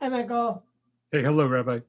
Hi, Michael. Hey, hello, Rabbi.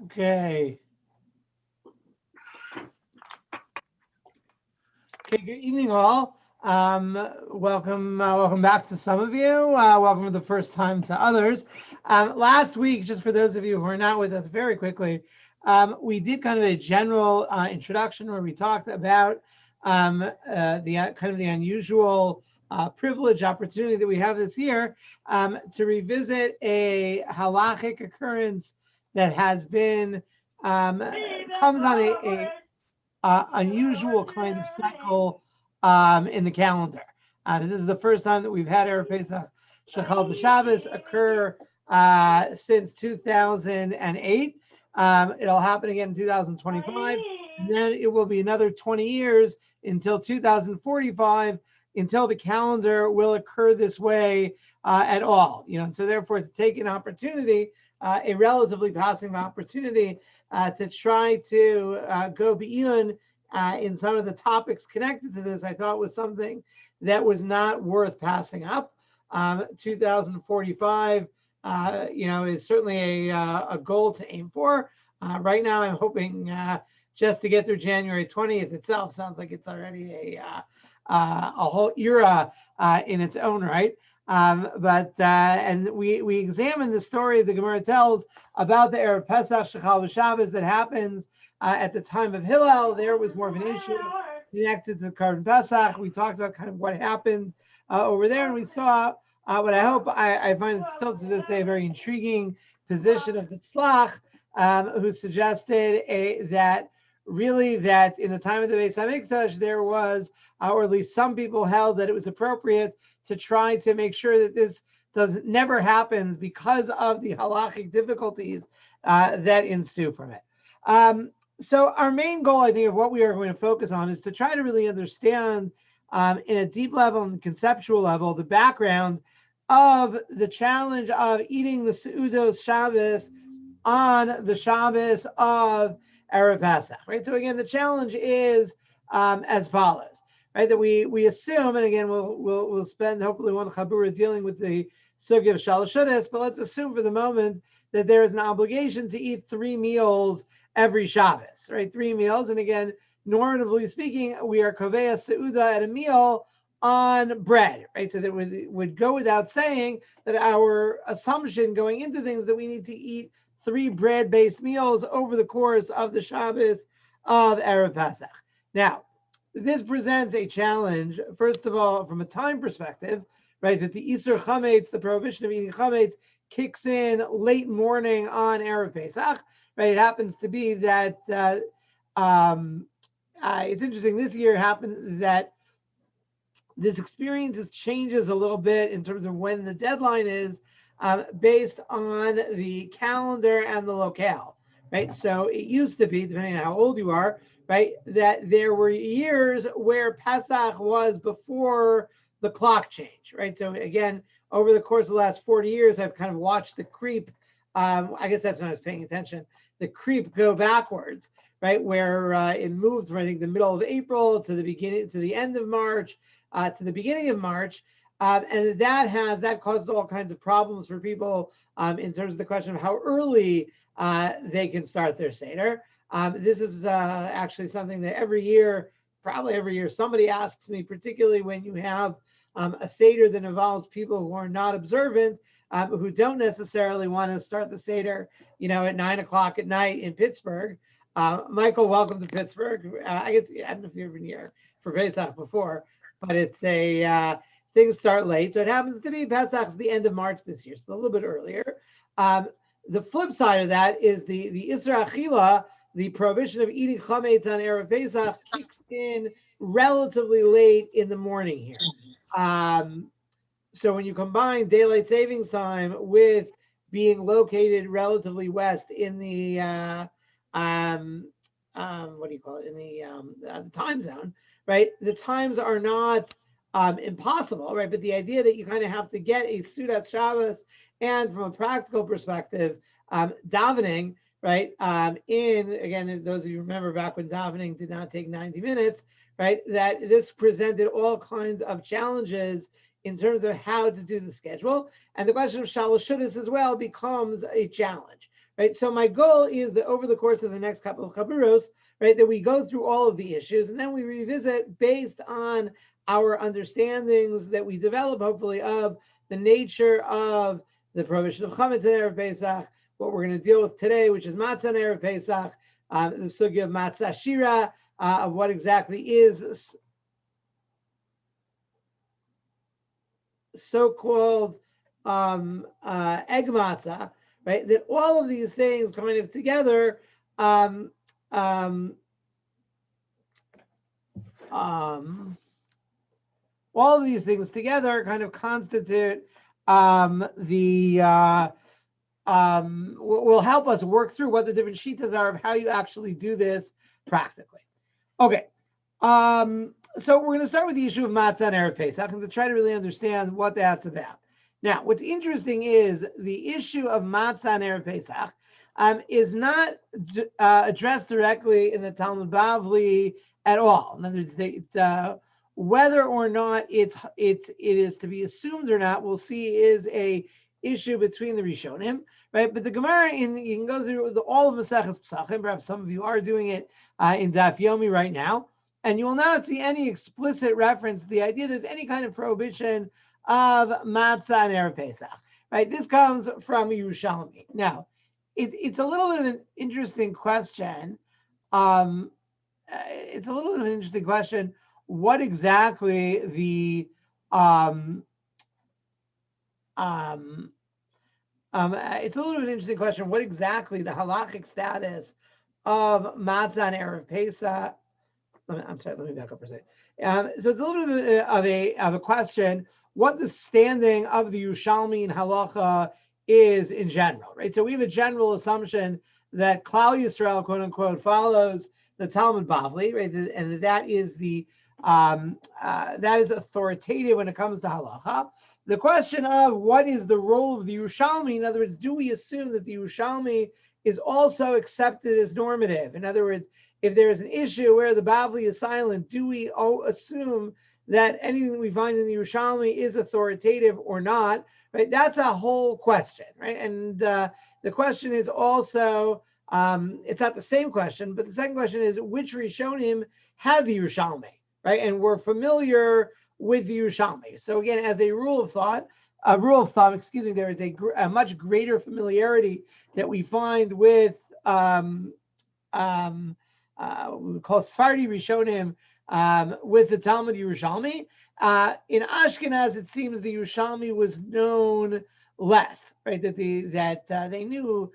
Okay. Okay. Good evening, all. Welcome back to some of you. Welcome for the first time to others. Last week, just for those of you who are not with us, very quickly, we did kind of a general introduction where we talked about the kind of the unusual privilege opportunity that we have this year to revisit a halachic occurrence that has been comes on a unusual kind of cycle in the calendar. This is the first time that we've had Erev Pesach Shechal B'Shabbos occur since 2008. It'll happen again in 2025. And then it will be another 20 years until 2045 until the calendar will occur this way at all. And so therefore to take an opportunity, a relatively passing opportunity to try to go beyond in some of the topics connected to this, I thought was something that was not worth passing up. 2045, is certainly a goal to aim for. Right now, I'm hoping just to get through January 20th itself. Sounds like it's already a whole era in its own right. And we examine the story the Gemara tells about the Erev Pesach Shechal B'Shabbos that happens at the time of Hillel. There was more of an issue connected to the Karban Pesach. We talked about kind of what happened over there, and we saw what I find it still to this day a very intriguing position of the Tzlach, who suggested that in the time of the Beis Hamikdash there was, or at least some people held that it was appropriate to try to make sure that this never happens because of the halachic difficulties that ensue from it. So our main goal, I think, of what we are going to focus on is to try to really understand in a deep level and conceptual level the background of the challenge of eating the Seudos Shabbos on the Shabbos of Erev Pesach, right? So again, the challenge is as follows, right? That we assume, and again, we'll spend hopefully one chaburah dealing with the sugya of Shalosh Shudas, but let's assume for the moment that there is an obligation to eat 3 meals every Shabbos, right? 3 meals, and again, normatively speaking, we are kovea seuda at a meal on bread, right? So that would go without saying that our assumption going into things that we need to eat 3 bread-based meals over the course of the Shabbos of Erev Pesach. Now, this presents a challenge, first of all, from a time perspective, right? That the Isur Chametz, the prohibition of eating Chametz, kicks in late morning on Erev Pesach, right? It happens to be that it's interesting. This year happened that this experience changes a little bit in terms of when the deadline is based on the calendar and the locale, right? So it used to be, depending on how old you are, right, that there were years where Pesach was before the clock change, right? So again, over the course of the last 40 years, I've kind of watched the creep. I guess that's when I was paying attention. The creep go backwards, right? Where it moved from I think the middle of April to the beginning, to the end of March, to the beginning of March. And that causes all kinds of problems for people in terms of the question of how early they can start their Seder. This is actually something that probably every year, somebody asks me, particularly when you have a Seder that involves people who are not observant, who don't necessarily want to start the Seder, at 9 o'clock at night in Pittsburgh. Michael, welcome to Pittsburgh. I guess, I don't know if you've been here for Pesach before, but it's things start late. So it happens to be Pesach's the end of March this year, so a little bit earlier. The flip side of that is the Isra Achila, the prohibition of eating chametz on Erev Pesach, kicks in relatively late in the morning here. So when you combine daylight savings time with being located relatively west in the what do you call it, in the time zone, right? The times are not impossible, right? But the idea that you kind of have to get a Sudat Shabbos, and from a practical perspective, davening, right? Again, those of you remember back when davening did not take 90 minutes, right? That this presented all kinds of challenges in terms of how to do the schedule. And the question of Shalosh Shudas as well becomes a challenge, right? So my goal is that over the course of the next couple of chaburos, right, that we go through all of the issues and then we revisit based on our understandings that we develop, hopefully, of the nature of the prohibition of chametz in Erev Pesach, what we're going to deal with today, which is matzah in Erev Pesach, the sugya of matzah shira, of what exactly is so-called egg matzah, right? That all of these things kind of together all of these things together kind of constitute will help us work through what the different shitas are of how you actually do this practically. Okay, so we're going to start with the issue of matzah and Erev Pesach and to try to really understand what that's about. Now, what's interesting is the issue of matzah and Erev Pesach is not addressed directly in the Talmud Bavli at all. In other words, whether or not it is to be assumed or not, we'll see is a issue between the Rishonim, right? But the Gemara, you can go through all of Maseches Pesachim. Perhaps some of you are doing it in Daf Yomi right now, and you will not see any explicit reference to the idea there's any kind of prohibition of matzah and Erev Pesach, right? This comes from Yerushalmi. Now, it's a little bit of an interesting question. It's a little bit of an interesting question. What exactly it's a little bit of an interesting question. What exactly the halachic status of matzah and Erev Pesach? I'm sorry. Let me back up for a second. So it's a little bit of a question. What the standing of the Yerushalmi in halacha is in general, right? So we have a general assumption that Klal Yisrael, quote unquote, follows the Talmud Bavli, right? And that is authoritative when it comes to halacha. The question of what is the role of the Yerushalmi, in other words, do we assume that the Yerushalmi is also accepted as normative? In other words, if there is an issue where the Bavli is silent, do we assume that anything that we find in the Yerushalmi is authoritative or not? Right? That's a whole question, right? And the question is also, it's not the same question, but the second question is which Rishonim have the Yerushalmi, right? And we're familiar with the Yerushalmi. So again, as a rule of thumb, there is a much greater familiarity that we find with we call Sephardi Rishonim with the Talmud Yerushalmi. In Ashkenaz, it seems the Yerushalmi was known less, right? That they knew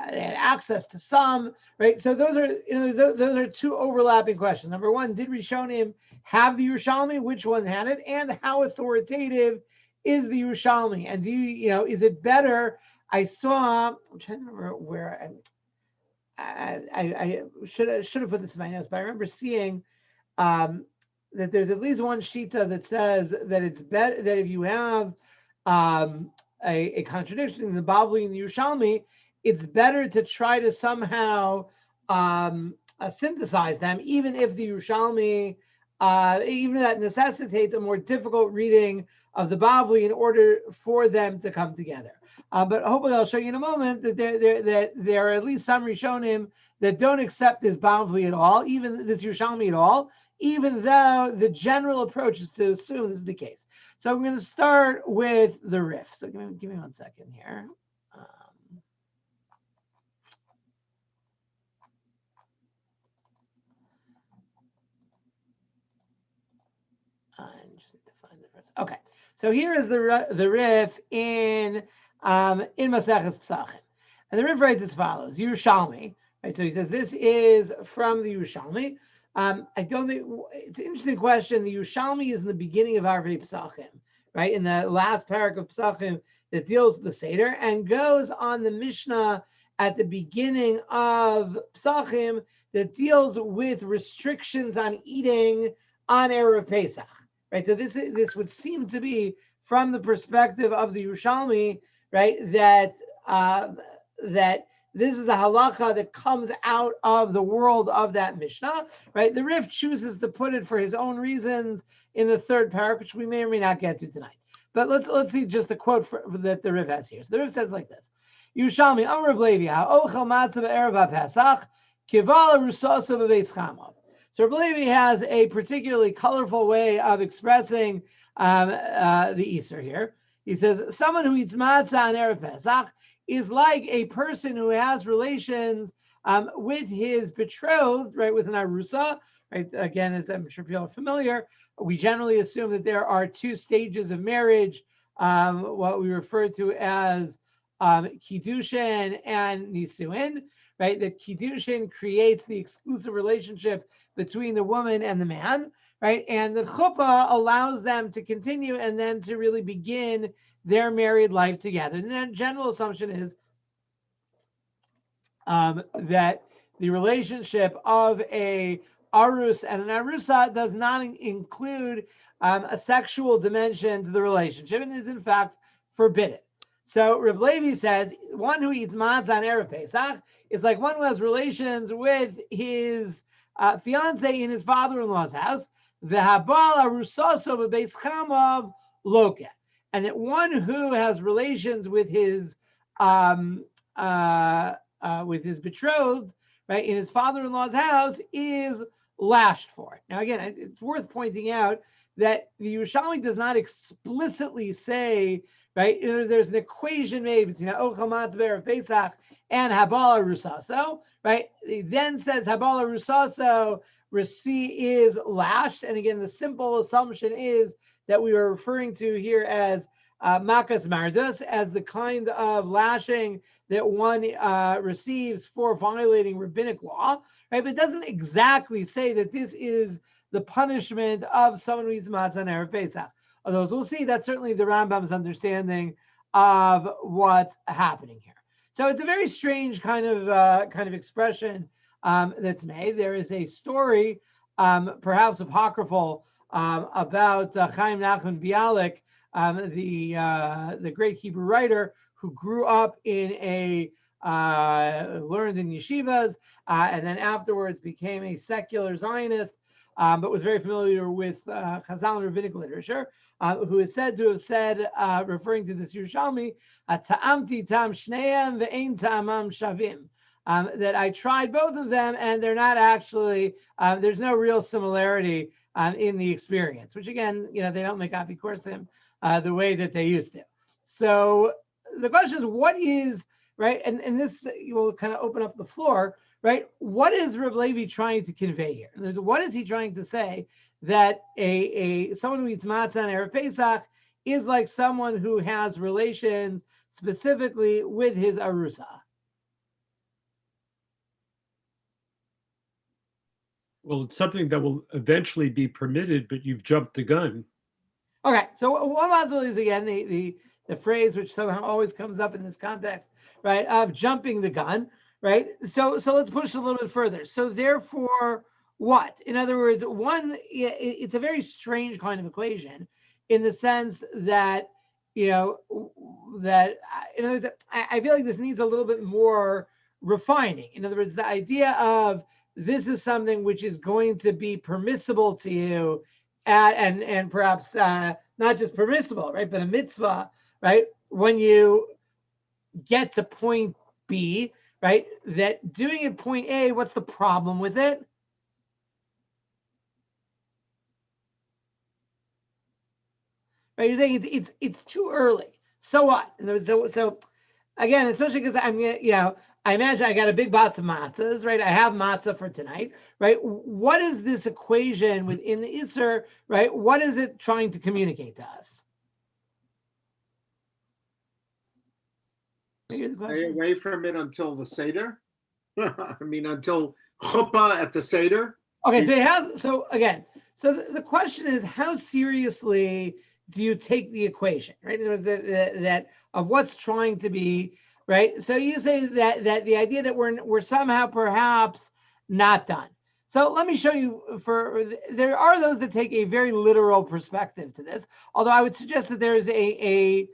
they had access to some, right? So those are two overlapping questions. Number one, did Rishonim have the Yerushalmi? Which one had it? And how authoritative is the Yerushalmi? And is it better? I'm trying to remember where I should have put this in my notes, but I remember seeing that that there's at least one shita that says that it's better that if you have a contradiction in the Bavli and the Yerushalmi, it's better to try to somehow synthesize them, even if the Yerushalmi, even if that necessitates a more difficult reading of the Bavli in order for them to come together. But hopefully I'll show you in a moment that there are at least some Rishonim that don't accept this Bavli at all, even this Yerushalmi at all, even though the general approach is to assume this is the case. So I'm going to start with the Rif. So give me 1 second here. I just need to find the first. Okay, so here is the Rif in Maseches Pesachim, and the Rif writes as follows: Yerushalmi. Right, so he says this is from the Yerushalmi. I don't think it's an interesting question. The Yerushalmi is in the beginning of Arvei Pesachim, right? In the last parak of Pesachim that deals with the Seder and goes on the Mishnah at the beginning of Pesachim that deals with restrictions on eating on Erev Pesach, right? So this would seem to be from the perspective of the Yerushalmi, right? That this is a halacha that comes out of the world of that Mishnah, right? The Rif chooses to put it for his own reasons in the third parak, which we may or may not get to tonight. But let's see just the quote that the Rif has here. So the Rif says like this: Yerushalmi Amar Levi ha'ochel matzah be'erev Pesach kival rusasa b'beis chamav. So Levi has a particularly colorful way of expressing the Easter here. He says someone who eats matzah on erev Pesach is like a person who has relations with his betrothed, right, with an arusa, right? Again, as I'm sure people are familiar, we generally assume that there are two stages of marriage, what we refer to as kiddushin and nisuin, right? That kiddushin creates the exclusive relationship between the woman and the man, right? And the chuppah allows them to continue and then to really begin their married life together. And the general assumption is that the relationship of a arus and an arusa does not include a sexual dimension to the relationship and is in fact forbidden. So Reb Levi says one who eats matzah on Erev Pesach is like one who has relations with his fiance in his father-in-law's house. V'habal arusaso b'beis chamav loke, and that one who has relations with his betrothed, right, in his father-in-law's house is lashed for it. Now, again, it's worth pointing out that the Yerushalmi does not explicitly say, right, there's an equation made between Ochel Matzah B'Erev Pesach and Habala Rusaso, right? It then says Habala Rusaso is lashed. And again, the simple assumption is that we are referring to here as makas mardus, as the kind of lashing that one receives for violating rabbinic law, right? But it doesn't exactly say that this is the punishment of someone who eats matzah on Erev Pesach. Although, as we'll see, that's certainly the Rambam's understanding of what's happening here. So it's a very strange kind of expression that's made. There is a story, perhaps apocryphal, about Chaim Nachman Bialik, the great Hebrew writer who grew up in learned in yeshivas, and then afterwards became a secular Zionist, but was very familiar with Chazal and rabbinic literature, who is said to have said, referring to this Yerushalmi, "Ta'amti tam shneim ve'ein ta'amam shavim," that I tried both of them and they're not actually, there's no real similarity in the experience, which again, they don't make apikorsim the way that they used to. So the question is, what is, right, and this will kind of open up the floor, right? What is Reb Levi trying to convey here? What is he trying to say? That someone who eats matzah on Erev Pesach is like someone who has relations specifically with his arusa. Well, it's something that will eventually be permitted, but you've jumped the gun. Okay, so what mazel is again the phrase which somehow always comes up in this context, right? Of jumping the gun, right? So let's push a little bit further. So therefore, what? In other words, one, it's a very strange kind of equation in the sense that, in other words, I feel like this needs a little bit more refining. In other words, the idea of this is something which is going to be permissible to you and perhaps not just permissible, right, but a mitzvah, right, when you get to point B, right, that doing it point A, what's the problem with it? Right, you're saying it's too early. So what? So again, especially because I imagine I got a big box of matzahs, right? I have matzah for tonight, right? What is this equation within the Isser, right? What is it trying to communicate to us? Stay away from it until the Seder. I mean, until chuppah at the Seder. Okay, so again, the question is, how seriously do you take the equation, right? That of what's trying to be, right? So you say that the idea that we're somehow perhaps not done. So let me show you. There are those that take a very literal perspective to this, although I would suggest that there is a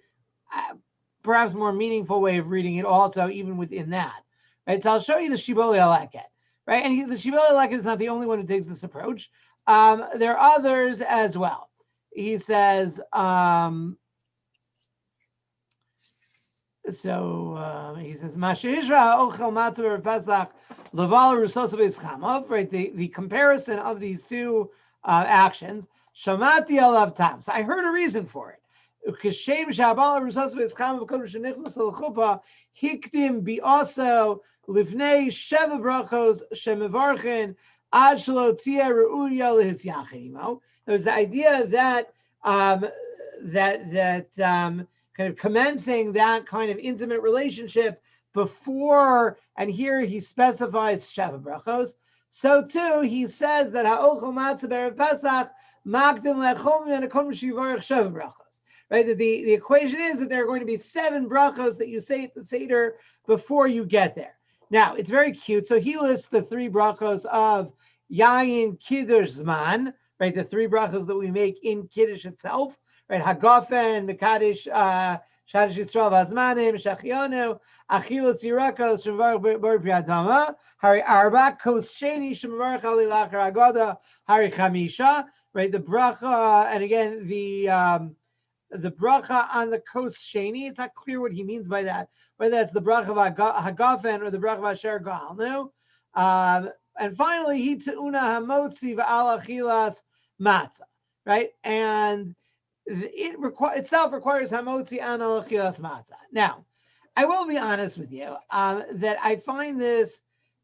perhaps more meaningful way of reading it also, even within that, right? So I'll show you the Shibbolei Aleket, right? And the Shibbolei Aleket is not the only one who takes this approach. There are others as well. He says, he says, Mashishra ochel matzah Pesach leval rusosav eschamov, right? The comparison of these two actions, shamati alav tam. So I heard a reason for it. Ukashem shabala rusosav eschamov kodesh shenichnas l'chuppah hikdim bi'aso livnei sheva brachos shemevarchen ad shelo tia reuya lehisyachimo. There's the idea that kind of commencing that kind of intimate relationship before, and here he specifies Sheva Brachos. So too, he says that ha'ochel matzah b'erev Pesach makdim lechom v'nekom shivarech Sheva Brachos. Right, that the equation is that there are going to be 7 brachos that you say at the Seder before you get there. Now, it's very cute. So he lists the 3 brachos of Yayin Kiddush Zman, right? The 3 brachos that we make in Kiddush itself, right? Hagafen, Mekadesh, Shadish Yisrael, Vazmanim, Shachianu, Achilas Yirakos, Shemvarach Bar Priadama, Hari Arba, Kos Sheni, Shemvarach Ali Lachar Agoda, Hari Chamisha, right? The bracha, and again, the bracha on the Kos Sheni, it's not clear what he means by that, whether that's the bracha of Hagafen or the bracha of Asher Ga'alnu. And finally, he te'una hamotzi v'al achilas matzah, right? And it itself requires hamotzi and al achilas matzah. Now, I will be honest with you that I find this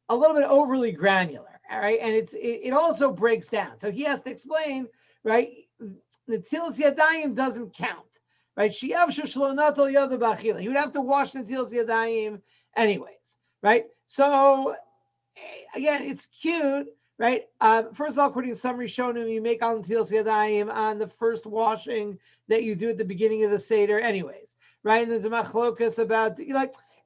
a little bit overly granular, all right? And it also breaks down. So he has to explain, right? Netilas yadayim doesn't count, right? Sheyavshu shelo natal yadav b'achila. He would have to wash netilas yadayim anyways, right? So again, it's cute, right? First of all, according to some Rishonim, you make al netilas yadayim on the first washing that you do at the beginning of the Seder anyways, right? And there's a machlokas about,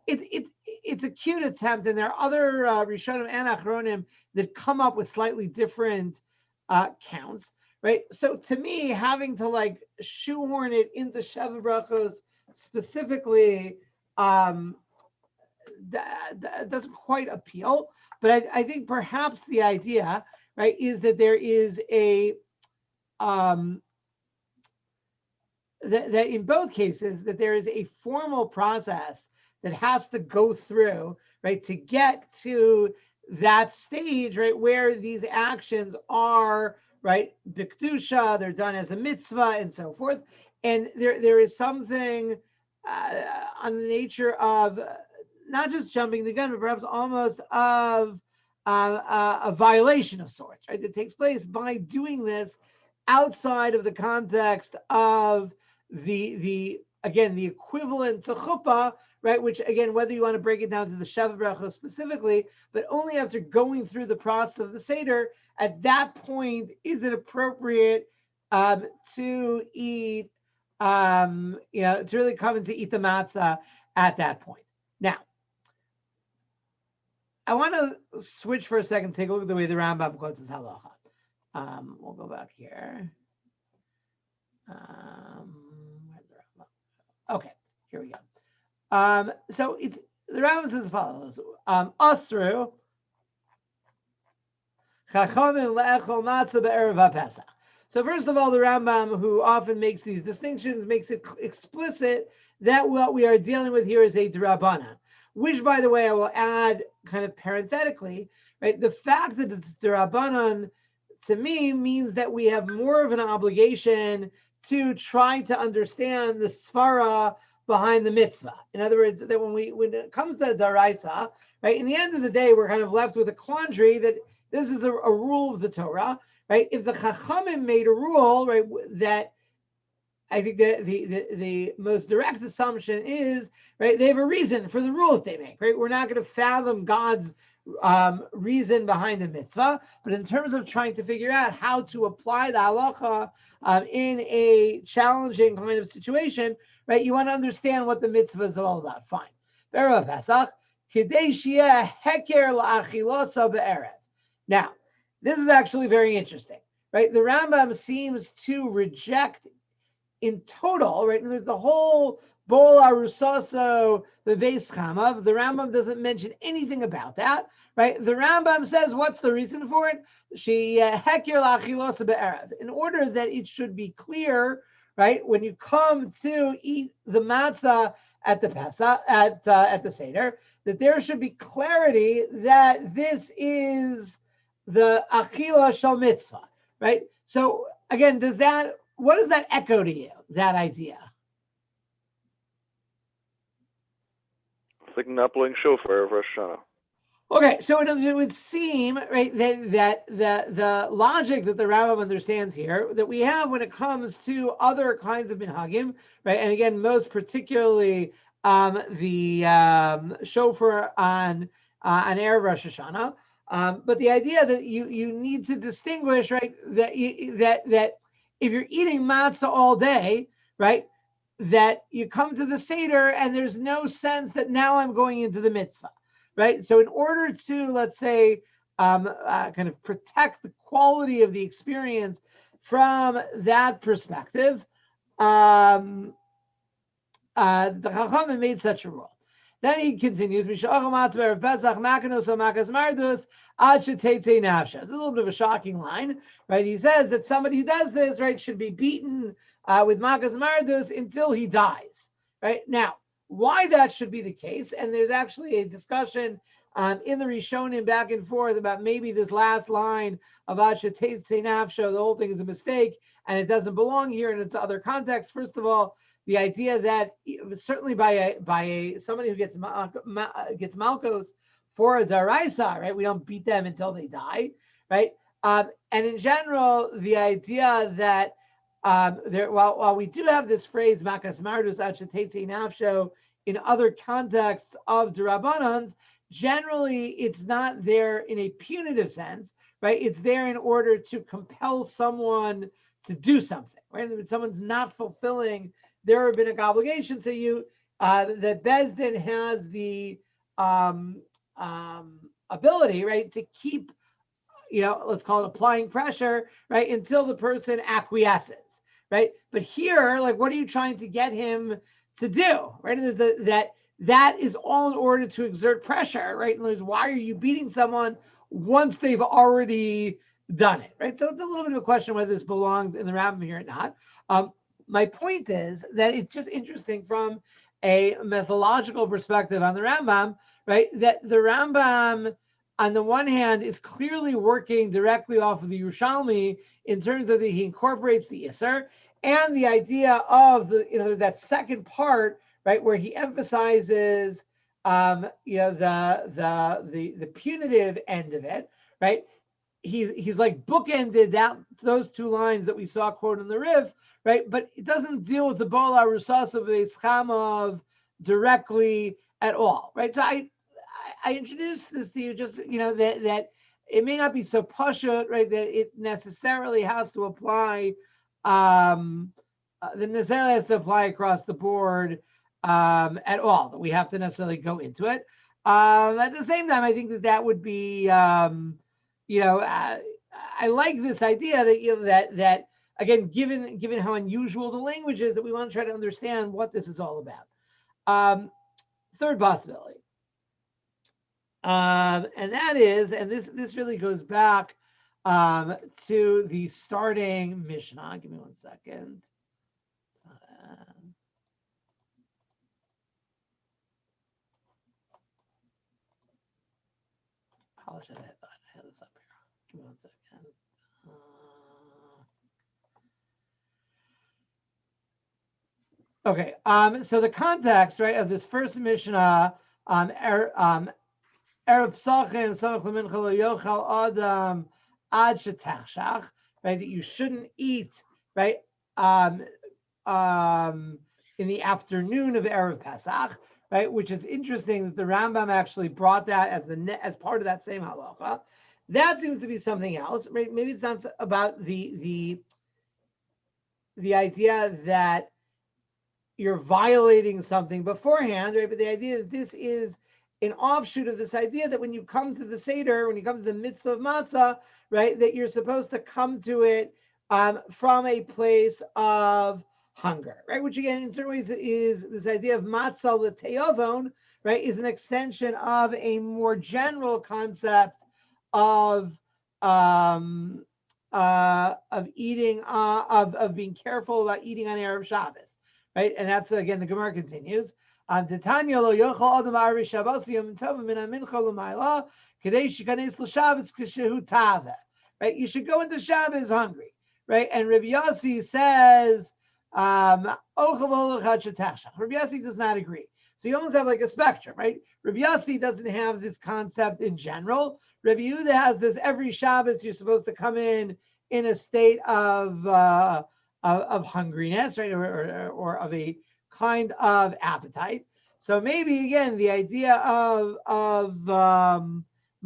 it's a cute attempt, and there are other Rishonim and Achronim that come up with slightly different counts, right? So to me, having to like shoehorn it into Sheva Brachos specifically, that doesn't quite appeal. But I think perhaps the idea, right, is that there is a that in both cases that there is a formal process that has to go through, right, to get to that stage, right, where these actions are, right, b'kedusha, they're done as a mitzvah and so forth. And there is something on the nature of not just jumping the gun, but perhaps almost of a violation of sorts, right, that takes place by doing this outside of the context of the equivalent to chuppah, right, which again, whether you want to break it down to the Sheva Brachos specifically, but only after going through the process of the Seder, at that point, is it appropriate to eat, to really come and to eat the matzah at that point. Now, I want to switch for a second, take a look at the way the Rambam quotes his halacha. We'll go back here. Where's the Rambam? Okay, here we go. So it's the Rambam says as follows: Asru chachamim le'echol matzah be'erev haPesach. So first of all, the Rambam, who often makes these distinctions, makes it explicit that what we are dealing with here is a d'Rabbanan, which, by the way, I will add kind of parenthetically, right? The fact that it's d'Rabbanan to me means that we have more of an obligation to try to understand the svara behind the mitzvah. In other words, that when it comes to daraisa, right, in the end of the day, we're kind of left with a quandary that this is a rule of the Torah, right? If the Chachamim made a rule, right, that I think that the most direct assumption is, right, they have a reason for the rule that they make, right? We're not going to fathom God's reason behind the mitzvah, but in terms of trying to figure out how to apply the halacha in a challenging kind of situation, right, you want to understand what the mitzvah is all about. Fine. Be'erev Pesach, kedei sheyeh heker la'achilosa be'erev. Now, this is actually very interesting, right? The Rambam seems to reject in total, right? And there's the whole bol arusaso bebeis chamav. The Rambam doesn't mention anything about that, right? The Rambam says, what's the reason for it? She heker la'achilosa be'erev. In order that it should be clear, right, when you come to eat the matzah at the Pesach, at the Seder, that there should be clarity that this is the achila shal mitzvah, right? So again, what does that echo to you, that idea? It's like not blowing shofar of Rosh Hashanah. Okay, so it would seem, right, that the logic that the Rambam understands here that we have when it comes to other kinds of minhagim, right, and again, most particularly the shofar on Erev Rosh Hashanah, but the idea that you need to distinguish, right, that if you're eating matzah all day, right, that you come to the Seder and there's no sense that now I'm going into the mitzvah. Right. So in order to, let's say, kind of protect the quality of the experience from that perspective, the Chachamim made such a rule. Then he continues, it's a little bit of a shocking line, right? He says that somebody who does this, right, should be beaten with makas mardus until he dies. Right. Now, why that should be the case, and there's actually a discussion in the Rishonim back and forth about maybe this last line about Shetei Nafsho, the whole thing is a mistake and it doesn't belong here in its other context. First of all, the idea that certainly by somebody who gets malchos for a daraisa, right? We don't beat them until they die, right? And in general, the idea that while we do have this phrase makas mardus ad shetei nafsho in other contexts of d'Rabbanans, generally it's not there in a punitive sense, right? It's there in order to compel someone to do something, right? If someone's not fulfilling their rabbinic obligation to you, that Beis Din has the ability, right, to keep, let's call it applying pressure, right, until the person acquiesces. Right, but here, like, what are you trying to get him to do? Right, and there's that is all in order to exert pressure. Right, and there's why are you beating someone once they've already done it? Right, so it's a little bit of a question whether this belongs in the Rambam here or not. My point is that it's just interesting from a methodological perspective on the Rambam, right? That the Rambam, on the one hand, is clearly working directly off of the Yerushalmi in terms of he incorporates the Isser and the idea of that second part, right, where he emphasizes the punitive end of it, right? He's like bookended those two lines that we saw quoted in the Rif, right? But it doesn't deal with the Bol Arusas of Eschamov directly at all, right? So I introduced this to you just, that it may not be so pashut, right, that it necessarily has to apply, across the board at all, that we have to necessarily go into it. At the same time, I think that would be, you know, I like this idea that, you know, that again, given how unusual the language is, that we want to try to understand what this is all about. Third possibility, and that is, and this really goes back to the starting Mishnah. Give me 1 second. Apologize, I thought I had this up here. Give me 1 second. Okay, so the context, right, of this first Mishnah, Erev Psachim Samach L'Mincha Lo Yochal Adam Ad Shetachshach, right, that you shouldn't eat, right, in the afternoon of Erev Pesach, right, which is interesting that the Rambam actually brought that as part of that same halacha. That seems to be something else, right? Maybe it's not about the idea that you're violating something beforehand, right? But the idea that this is an offshoot of this idea that when you come to the Seder, when you come to the mitzvah of matzah, right, that you're supposed to come to it from a place of hunger, right? Which again, in certain ways, is this idea of matzah l'te'avon, right, is an extension of a more general concept of eating, of being careful about eating on Erev Shabbos, right? And that's, again, the Gemara continues. Right? You should go into Shabbos hungry, right? And Rabbi Yossi says, Rabbi Yossi does not agree. So you almost have like a spectrum, right? Rabbi Yossi doesn't have this concept in general. Rabbi Yehuda has this: every Shabbos you're supposed to come in a state of hungriness, right, or of a kind of appetite. So maybe again the idea of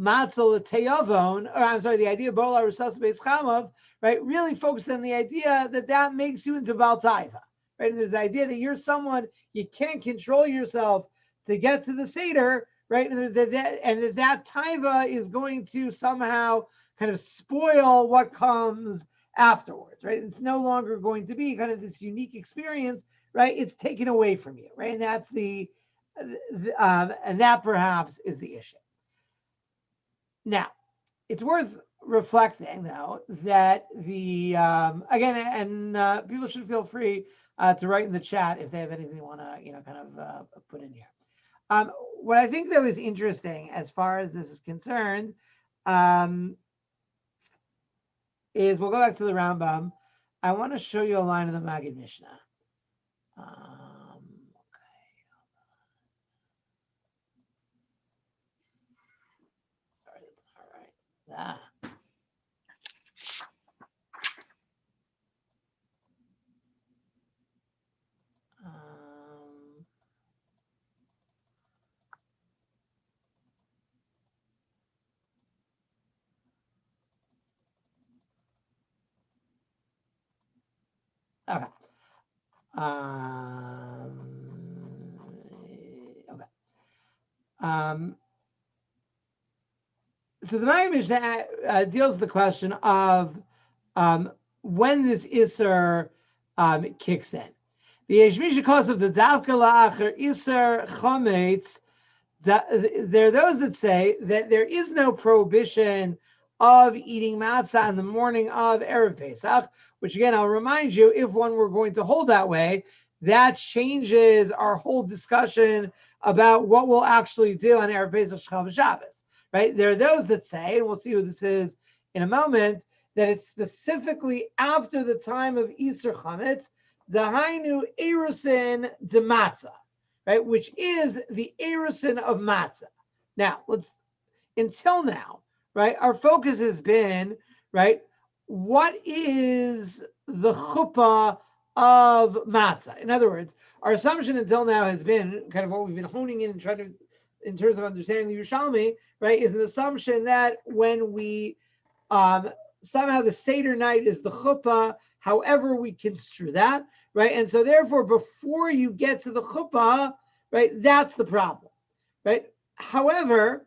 matzah l'te'avon, or I'm sorry, the idea of bola rusas beis chamav, right, really focused on the idea that makes you into Baal Taiva, right? And there's the idea that you're someone, you can't control yourself to get to the Seder, right? And that Taiva is going to somehow kind of spoil what comes afterwards, right? It's no longer going to be kind of this unique experience, right? It's taken away from you, right? And that's and that perhaps is the issue. Now, it's worth reflecting, though, that the again, and people should feel free to write in the chat if they have anything they want to, kind of put in here. What I think that was interesting as far as this is concerned is, we'll go back to the Rambam. I want to show you a line of the Maggid Mishnah. Sorry, that's not right. Okay. So the Maggid Mishnah deals with the question of when this Isser kicks in. The Yeshmisha cause of the Davka La'acher Isser Chometz. There are those that say that there is no prohibition of eating matzah in the morning of Erev Pesach, which again, I'll remind you, if one were going to hold that way, that changes our whole discussion about what we'll actually do on Erev Pesach Shechal Shabbos, right? There are those that say, and we'll see who this is in a moment, that it's specifically after the time of Isser Chametz, Dahainu Erusin de Matzah, right? Which is the Erusin of Matzah. Now, until now, right, our focus has been, right, what is the chuppah of matzah? In other words, our assumption until now has been kind of what we've been honing in and trying to, in terms of understanding the Yerushalmi, right, is an assumption that when we somehow the Seder night is the chuppah, however we construe that, right, and so therefore before you get to the chuppah, right, that's the problem, right. However,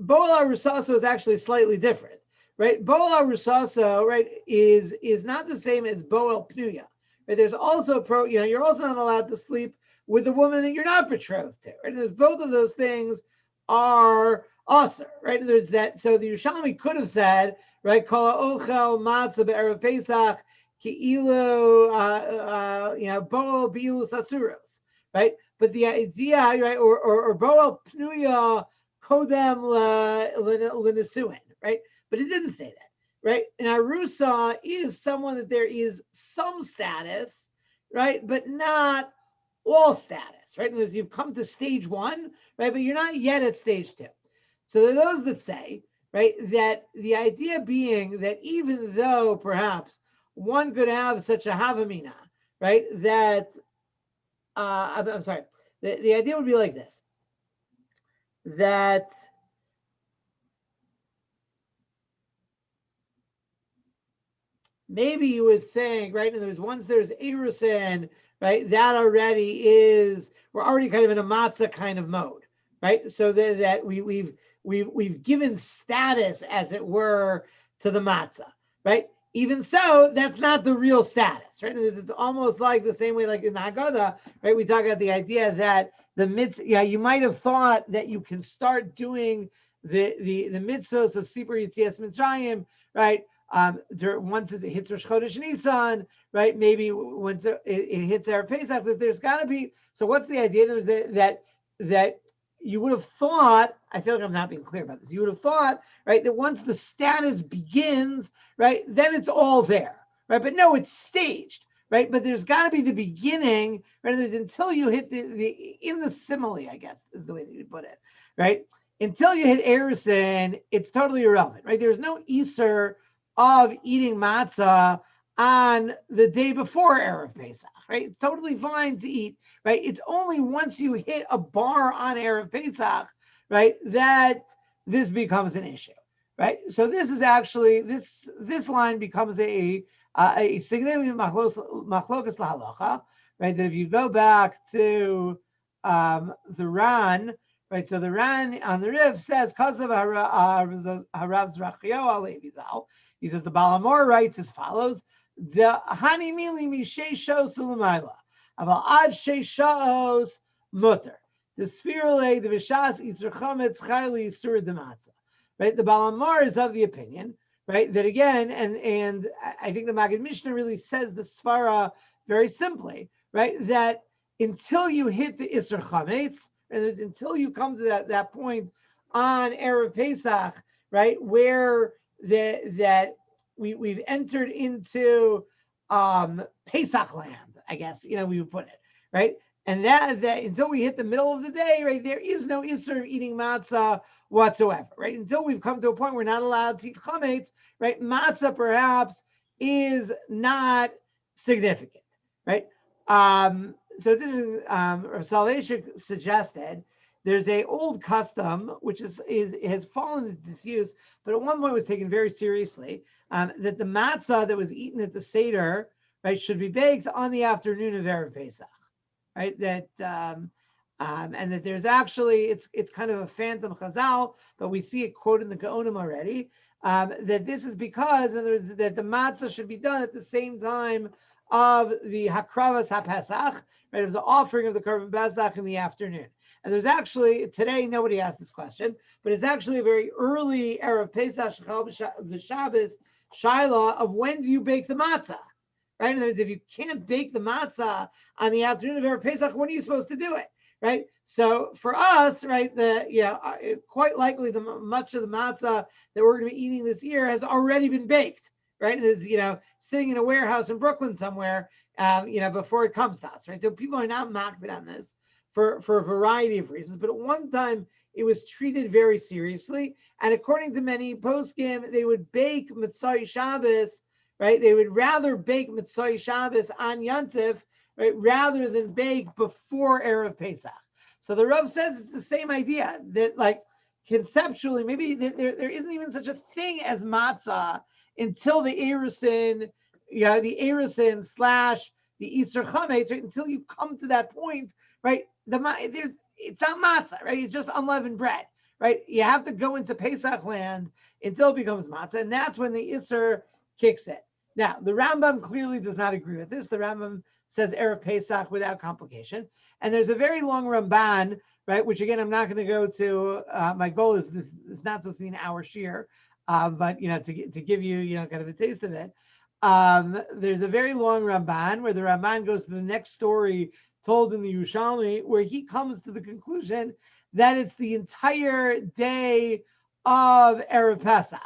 Boel Rusaso is actually slightly different, right? Boel Rusaso, right, is not the same as Boel Pnuya. Right? There's also you're also not allowed to sleep with a woman that you're not betrothed to, right? There's both of those things are also, right? There's that. So the Yerushalmi could have said, right, Kol ochel matzah be'erev Pesach ki'ilu, Boel bi'ilu sasuros, right? But the idea, right, or Boel Pnuya kodem l'nesuin, right? But it didn't say that, right? And Arusa is someone that there is some status, right, but not all status, right? Because you've come to stage 1, right, but you're not yet at stage 2. So there are those that say, right, that the idea being that even though perhaps one could have such a havamina, right, that I'm sorry, the idea would be like this, that maybe you would think, right, and once there's erusin, right, that already is, we're already kind of in a matzah kind of mode, right? So that we've given status, as it were, to the matzah, right? Even so, that's not the real status, right? It's almost like the same way, like in the Haggadah, right? We talk about the idea that the mitzvah, you might have thought that you can start doing the mitzvahs of Sipur Yitzias Mitzrayim, right? Once it hits Rosh Chodesh Nisan, right? Maybe once it hits Erev Pesach, that there's got to be. So what's the idea? That you would have thought, I feel like I'm not being clear about this. You would have thought, right, that once the status begins, right, then it's all there, right? But no, it's staged, right? But there's got to be the beginning, right? There's until you hit in the simile, I guess is the way that you put it, right? Until you hit Erusin, it's totally irrelevant, right? There's no Easter of eating matzah on the day before Erev Pesach, right? It's totally fine to eat, right? It's only once you hit a bar on Erev Pesach, right, that this becomes an issue, right? So this is actually, this line becomes a significant machlokas lahalacha, right? That if you go back to the Ran, right? So the Ran on the Riv says, "Kasav harav zrachio alevi zal." He says the Balamor writes as follows: "The hani mili misheshos ulamayla, aval ad sheshos mutter. The spherule the vishas isur chametz chayli isur dematzah." Right? The Balamor is of the opinion, right, that again, and I think the Maggid Mishnah really says the svara very simply, right, that until you hit the isur chametz, and until you come to that point on Erev Pesach, right, where that we've entered into Pesach land, I guess, we would put it, right? And that until we hit the middle of the day, right, there is no issur of eating matzah whatsoever, right? Until we've come to a point where we're not allowed to eat chametz, right? Matzah perhaps is not significant, right? So it's interesting. Rav Soloveitchik suggested there's a old custom which has fallen into disuse, but at one point was taken very seriously, that the matzah that was eaten at the Seder, right, should be baked on the afternoon of Erev Pesach, right? That and that there's actually it's kind of a phantom chazal, but we see it quoted in the Gaonim already. That this is because that the matzah should be done at the same time of the Hakravas HaPesach, right, of the offering of the Korban Pesach in the afternoon. And there's actually, today nobody asked this question, but it's actually a very early Erev Pesach V'Shabbos Shaila of when do you bake the matzah, right? In other words, if you can't bake the matzah on the afternoon of Erev Pesach, when are you supposed to do it, right? So for us, right, quite likely much of the matzah that we're going to be eating this year has already been baked, right? It is, sitting in a warehouse in Brooklyn somewhere, before it comes to us, right? So people are not makbid on this for a variety of reasons, but at one time it was treated very seriously. And according to many poskim, they would bake Mitzvah Shabbos, right? They would rather bake Mitzvah Shabbos on Yantif, right, rather than bake before Erev Pesach. So the Rav says it's the same idea, that like conceptually, maybe there isn't even such a thing as matzah until the Erusin, the Erusin / the Easter Chametz, right? Until you come to that point, right? it's not matzah, right? It's just unleavened bread, right? You have to go into Pesach land until it becomes matzah, and that's when the Isser kicks in. Now, the Rambam clearly does not agree with this. The Rambam says Erev Pesach without complication. And there's a very long Ramban, right, which again, I'm not going to go to. My goal is this is not supposed to be an hour shear, but, to give you, kind of a taste of it. There's a very long Ramban where the Ramban goes to the next story told in the Yerushalmi, where he comes to the conclusion that it's the entire day of Erev Pesach,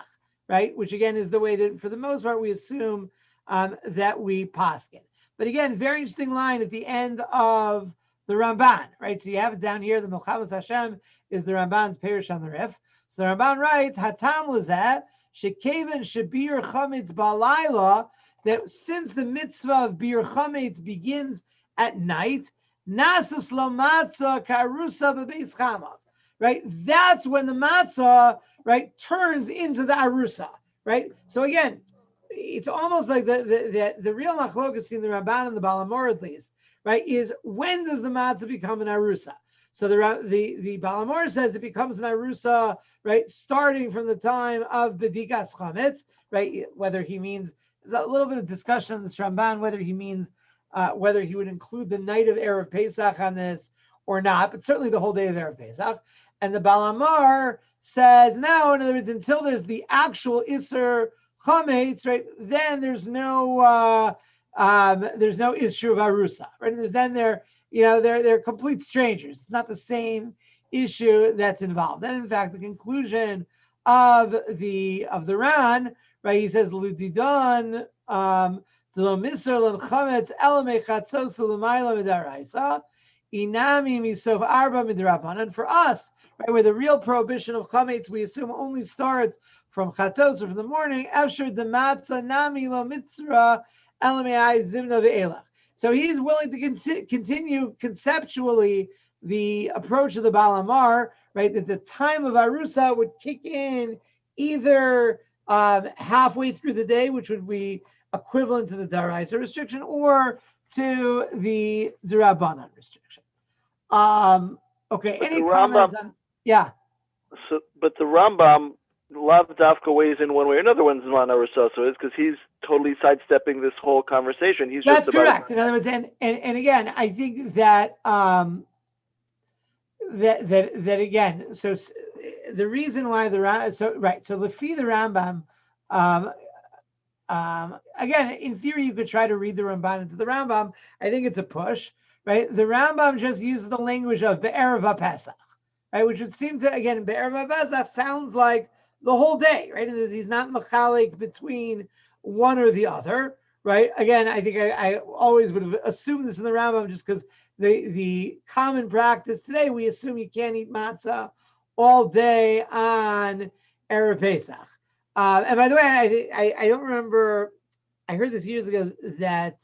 right? Which again is the way that, for the most part, we assume that we paskin. But again, very interesting line at the end of the Ramban, right? So you have it down here. The Milchamas Hashem is the Ramban's Perish on the Rif. So the Ramban writes, Hatam Lazeh, Shekaven Shabir Chametz Balayla, that since the mitzvah of Bir Chametz begins at night, Nasas Lo Matzah Karusa Bebeis Chamav, right? That's when the matzah, right, turns into the arusa, right? So again, it's almost like the real machlokas in the Ramban and the Balamor at least, right, is when does the matzah become an arusa? So the Balamor says it becomes an arusa, right, starting from the time of Bedikas Chametz, right? Whether he means, there's a little bit of discussion on this Ramban, whether he means, whether he would include the night of Erev Pesach on this or not, but certainly the whole day of Erev Pesach. And the Balamar says, no, in other words, until there's the actual Isser Chametz, right, then there's no issue of Arusa, right? Then they're complete strangers. It's not the same issue that's involved. Then, in fact, the conclusion of the Ran, right? He says, "Ludidon lo misr lo chametz elame chatzos l'mayla midaraisa inami misof arba midrabanan." And for us, right, where the real prohibition of chametz we assume only starts from chatzos or from the morning. Efshar the matzah nami lo mitzra elame zimna ve'elach. So he's willing to continue conceptually the approach of the Balamar, right? That the time of Arusa would kick in either halfway through the day, which would be equivalent to the Daraisa restriction, or to the Rabbanan restriction. Okay, But any the comments on? Yeah. So, but the Rambam, Lav Dafka weighs in one way or another when Zman Arusaso is, because he's totally sidestepping this whole conversation. He's That's just about correct. In other words, and again, I think that that again. So the reason why so Lefi the Rambam, again, in theory, you could try to read the Ramban into the Rambam. I think it's a push, right? The Rambam just uses the language of Be'erev Pesach, right? Which would seem to, again, Be'erev Pesach sounds like the whole day, right? And he's not machalik between one or the other, right? Again, I think I always would have assumed this in the Rambam just because the common practice today, we assume you can't eat matzah all day on Erev Pesach. And by the way, I don't remember, I heard this years ago, that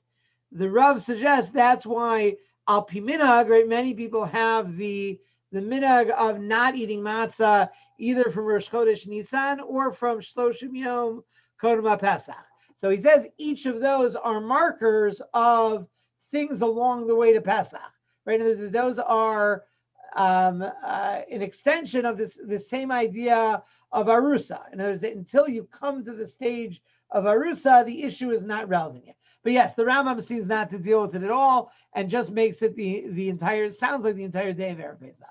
the Rav suggests that's why al pi minhag, right? Many people have the minhag of not eating matzah either from Rosh Chodesh Nisan or from Shloshim Yom Kodem Pesach. So he says each of those are markers of things along the way to Pesach, right? And those are an extension of this same idea of Arusa. In other words, that until you come to the stage of Arusa, the issue is not relevant yet. But yes, the Rambam seems not to deal with it at all and just makes it the entire, sounds like the entire day of Erev Pesach.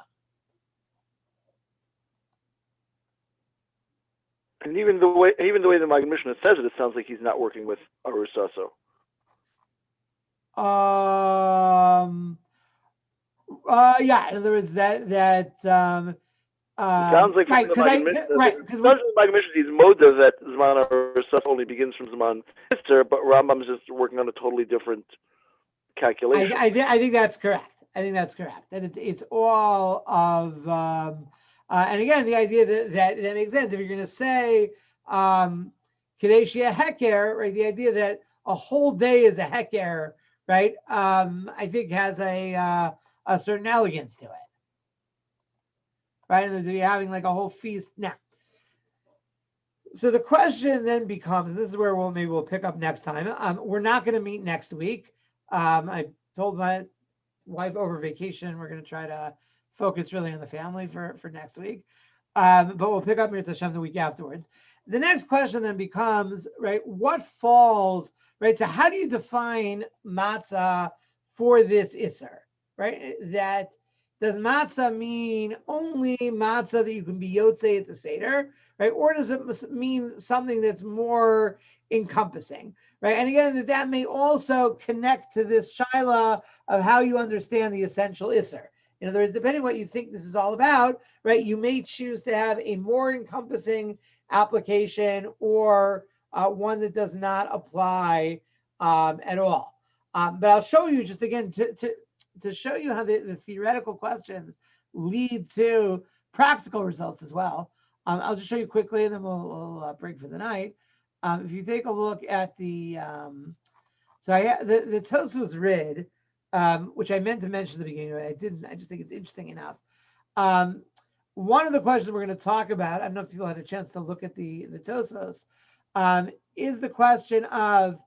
And even the way the Maggid Mishnah says it, it sounds like he's not working with Arusaso. Yeah, in other words, that sounds like right, because the Maggid Mishnah he's moda that Zman Arusaso only begins from Zman Mister, but Rambam is just working on a totally different calculation. I think that's correct. I think that's correct. That it's all of and again, the idea that makes sense. If you're going to say Kadeshia Heker, right? The idea that a whole day is a Heker, right? I think has a certain elegance to it, right? And you're having like a whole feast now. So the question then becomes, and this is where we'll pick up next time. We're not going to meet next week. I told my wife over vacation we're going to try to focus really on the family for next week. But we'll pick up Mirza Hashem the week afterwards. The next question then becomes, right, what falls, right? So how do you define matzah for this Isser, right? That does matzah mean only matzah that you can be yotzei at the Seder, right? Or does it mean something that's more encompassing, right? And again, that may also connect to this shaila of how you understand the essential Isser. In other words, depending on what you think this is all about, right, you may choose to have a more encompassing application or one that does not apply at all. But I'll show you just again to show you how the theoretical questions lead to practical results as well. I'll just show you quickly, and then we'll break for the night. If you take a look at the Tosfos Rid, which I meant to mention at the beginning, but I didn't. I just think it's interesting enough. One of the questions we're going to talk about, I don't know if people had a chance to look at the Tosfos, is the question of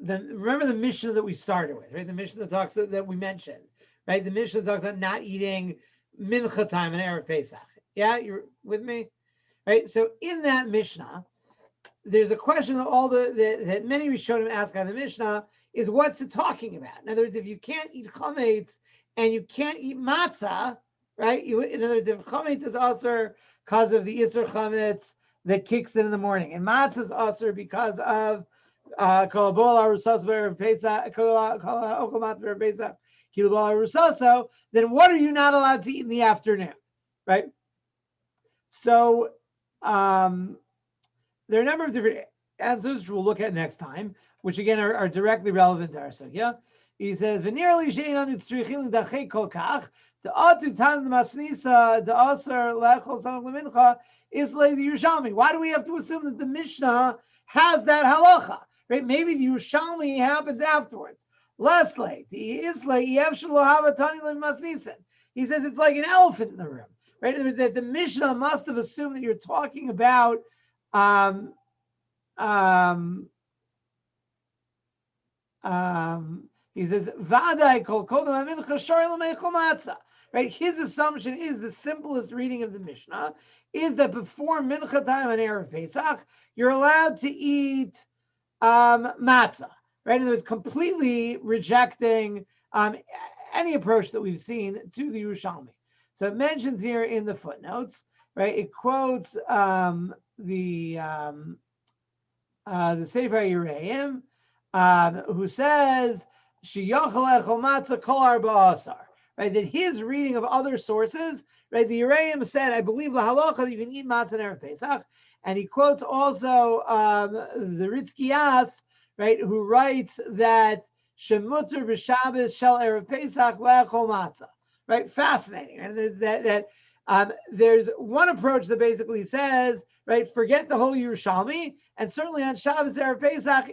remember the Mishnah that we started with, right? The Mishnah that talks that we mentioned, right? The Mishnah that talks about not eating mincha time and Erev Pesach. Yeah, you're with me, right? So in that Mishnah, there's a question that that many Rishonim ask on the Mishnah is what's it talking about? In other words, if you can't eat chametz and you can't eat matzah, right? In other words, if chametz is usher because of the Isser chametz that kicks in the morning, and matzah is usher because of then what are you not allowed to eat in the afternoon, right? So there are a number of different answers which we'll look at next time, which again are directly relevant to our sugya. He says, why do we have to assume that the Mishnah has that halacha? Right? Maybe the Yerushalmi happens afterwards. Leslie, he says it's like an elephant in the room. Right? In other words, that the Mishnah must have assumed that you're talking about he says, right? His assumption is the simplest reading of the Mishnah is that before mincha time on Erev Pesach, you're allowed to eat matzah, right? And there's completely rejecting any approach that we've seen to the Yerushalmi. So it mentions here in the footnotes, right? It quotes the Sefer Yereim, who says right, that his reading of other sources, right? The Yereim said, I believe the halacha that you can eat matzah in Erev Pesach, and he quotes also the Ritzkias, right, who writes that shemuter b'Shabbos shel Erev Pesach le'echol matzah, right? Fascinating, and there's one approach that basically says, right, forget the whole Yerushalmi, and certainly on Shabbos Erev Pesach,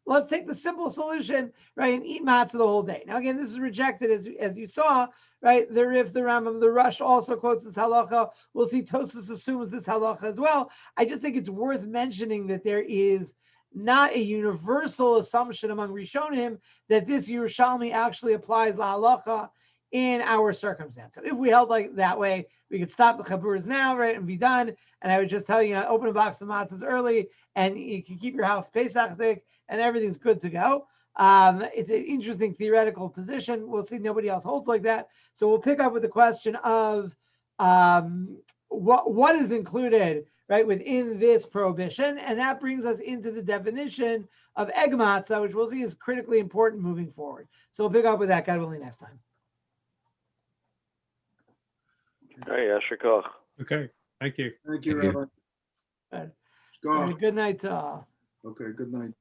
let's take the simple solution, right, and eat matzah the whole day. Now, again, this is rejected as you saw, right? The Rif, the Rambam, the Rush also quotes this halacha. We'll see Tosfos assumes this halacha as well. I just think it's worth mentioning that there is not a universal assumption among Rishonim that this Yerushalmi actually applies la halacha in our circumstance. So if we held like that way, we could stop the chaburahs now, right, and be done. And I would just tell you, open a box of matzahs early, and you can keep your house Pesach-dik, and everything's good to go. It's an interesting theoretical position. We'll see. Nobody else holds like that. So we'll pick up with the question of what is included, right, within this prohibition, and that brings us into the definition of egg matzah, which we'll see is critically important moving forward. So we'll pick up with that, God willing, next time. Hey, Asher Koch. Okay, thank you. Thank you, Rabbi. All right, good night to all. Okay, good night.